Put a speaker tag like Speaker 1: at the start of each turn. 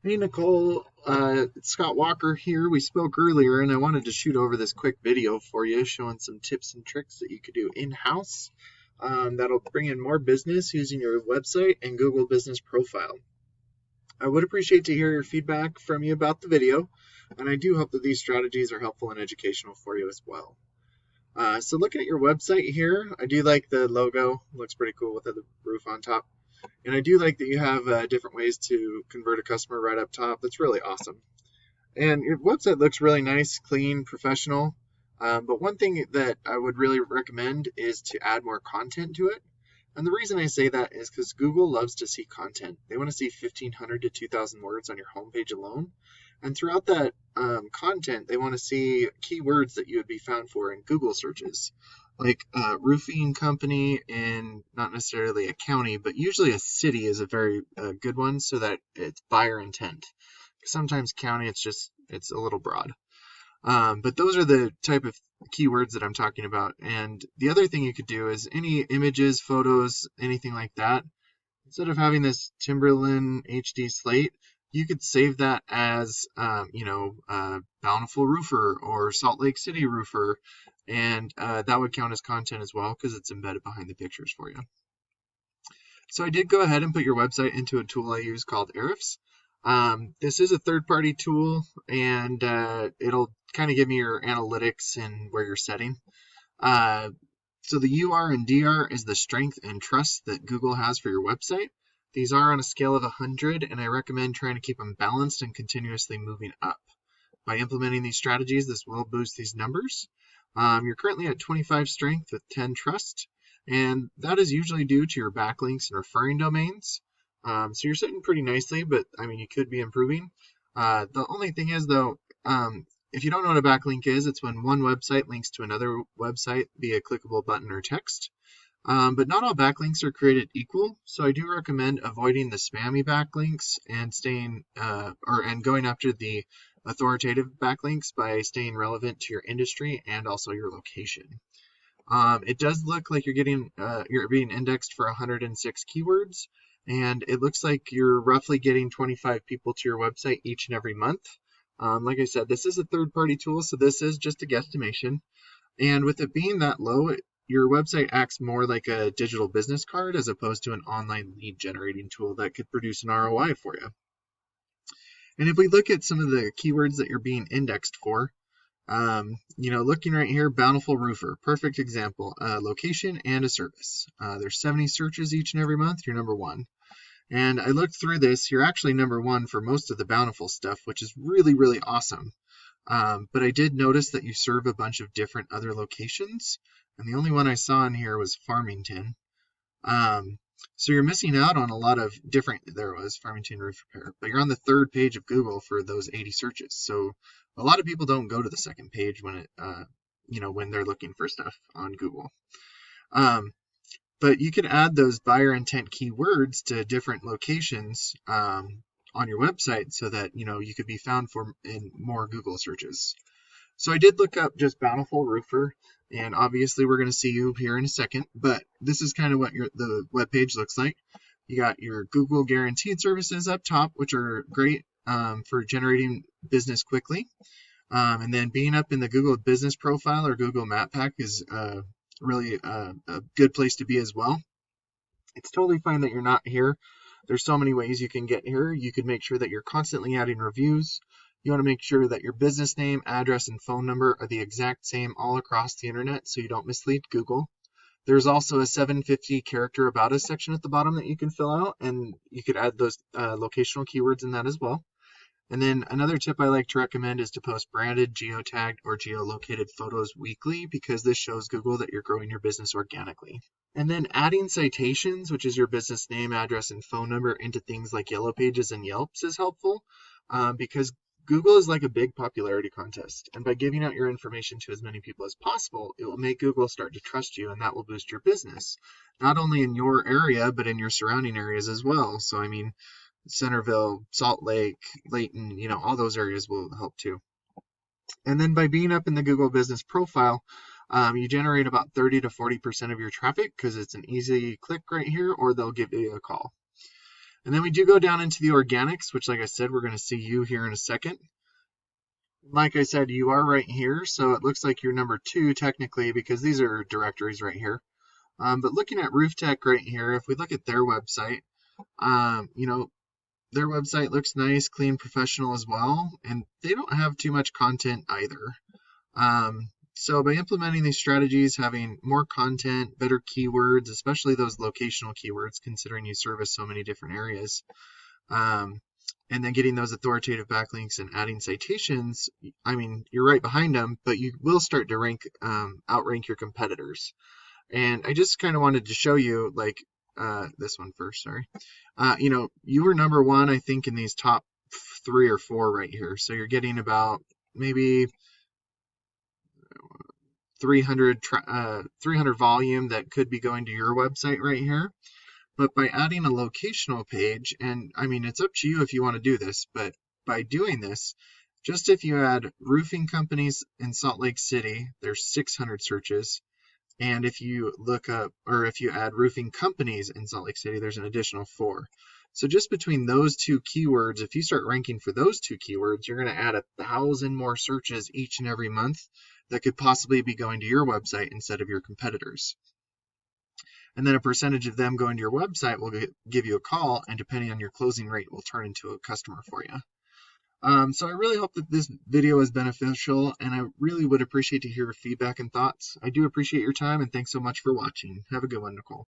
Speaker 1: Hey Nicole, it's Scott Walker here. We spoke earlier, and I wanted to shoot over this quick video for you showing some tips and tricks that you could do in-house that'll bring in more business using your website and Google Business Profile. I would appreciate to hear your feedback from you about the video, and I do hope that these strategies are helpful and educational for you as well. So looking at your website here, I do like the logo. It looks pretty cool with the roof on top. And I do like that you have different ways to convert a customer right up top. That's really awesome. And your website looks really nice, clean, professional. But one thing that I would really recommend is to add more content to it. And the reason I say that is because Google loves to see content. They want to see 1,500 to 2,000 words on your homepage alone. And throughout that content, they want to see keywords that you would be found for in Google searches, like roofing company in not necessarily a county, but usually a city is a very good one so that it's buyer intent. Sometimes county, it's a little broad. But those are the type of keywords that I'm talking about. And the other thing you could do is any images, photos, anything like that. Instead of having this Timberland HD slate, you could save that as, Bountiful Roofer or Salt Lake City Roofer, and that would count as content as well because it's embedded behind the pictures for you. So I did go ahead and put your website into a tool I use called Ahrefs. This is a third-party tool, and it'll kind of give me your analytics and where you're setting. So the UR and DR is the strength and trust that Google has for your website. These are on a scale of 100, and I recommend trying to keep them balanced and continuously moving up. By implementing these strategies, this will boost these numbers. You're currently at 25 strength with 10 trust, and that is usually due to your backlinks and referring domains. So you're sitting pretty nicely, but I mean, you could be improving. The only thing is, though, if you don't know what a backlink is, it's when one website links to another website via clickable button or text. But not all backlinks are created equal, so I do recommend avoiding the spammy backlinks and staying and going after the authoritative backlinks by staying relevant to your industry and also your location. It does look like you're being indexed for 106 keywords, and it looks like you're roughly getting 25 people to your website each and every month. Like I said, this is a third-party tool, so this is just a guesstimation. And with it being that low, your website acts more like a digital business card as opposed to an online lead generating tool that could produce an ROI for you. And if we look at some of the keywords that you're being indexed for, looking right here, Bountiful Roofer, perfect example, location and a service. There's 70 searches each and every month. You're number one. And I looked through this. You're actually number one for most of the Bountiful stuff, which is really, really awesome. But I did notice that you serve a bunch of different other locations, and the only one I saw in here was Farmington. So you're missing out on a lot of different, there was Farmington Roof Repair, but you're on the third page of Google for those 80 searches. So a lot of people don't go to the second page when when they're looking for stuff on Google. But you can add those buyer intent keywords to different locations on your website so that you could be found for in more Google searches. So I did look up just Bountiful Roofer, and obviously we're going to see you here in a second, but this is kind of what the web page looks like. You got your Google guaranteed services up top, which are great for generating business quickly. And then being up in the Google Business Profile or Google Map Pack is really a good place to be as well. It's totally fine that you're not here. There's so many ways you can get here. You could make sure that you're constantly adding reviews. You want to make sure that your business name, address, and phone number are the exact same all across the internet so you don't mislead Google. There's also a 750 character about us section at the bottom that you can fill out, and you could add those locational keywords in that as well. And then another tip I like to recommend is to post branded, geotagged, or geolocated photos weekly because this shows Google that you're growing your business organically. And then adding citations, which is your business name, address, and phone number into things like Yellow Pages and Yelps is helpful because Google is like a big popularity contest. And by giving out your information to as many people as possible, it will make Google start to trust you, and that will boost your business, not only in your area, but in your surrounding areas as well. So, I mean, Centerville, Salt Lake, Layton, all those areas will help too. And then by being up in the Google Business Profile, you generate about 30 to 40% of your traffic because it's an easy click right here, or they'll give you a call. And then we do go down into the organics, which, like I said, we're going to see you here in a second. Like I said, you are right here, so it looks like you're number 2 technically because these are directories right here. But looking at Roof Tech right here, if we look at their website, you know, their website looks nice, clean, professional as well, and they don't have too much content either. So by implementing these strategies, having more content, better keywords, especially those locational keywords, considering you service so many different areas, and then getting those authoritative backlinks and adding citations, I mean, you're right behind them, but you will start to outrank your competitors. And I just kind of wanted to show you, like, this one first, sorry. You know, you were number 1, I think, in these top 3 or 4 right here. So you're getting about maybe 300 volume that could be going to your website right here. But by adding a locational page, and I mean, it's up to you if you want to do this, but by doing this, just if you add roofing companies in Salt Lake City, there's 600 searches. And if you look up, or if you add roofing companies in Salt Lake City, there's an additional 4. So just between those 2 keywords, if you start ranking for those 2 keywords, you're going to add 1,000 more searches each and every month that could possibly be going to your website instead of your competitors. And then a percentage of them going to your website will give you a call, and depending on your closing rate, will turn into a customer for you. So I really hope that this video is beneficial, and I really would appreciate to hear your feedback and thoughts. I do appreciate your time, and thanks so much for watching. Have a good one, Nicole.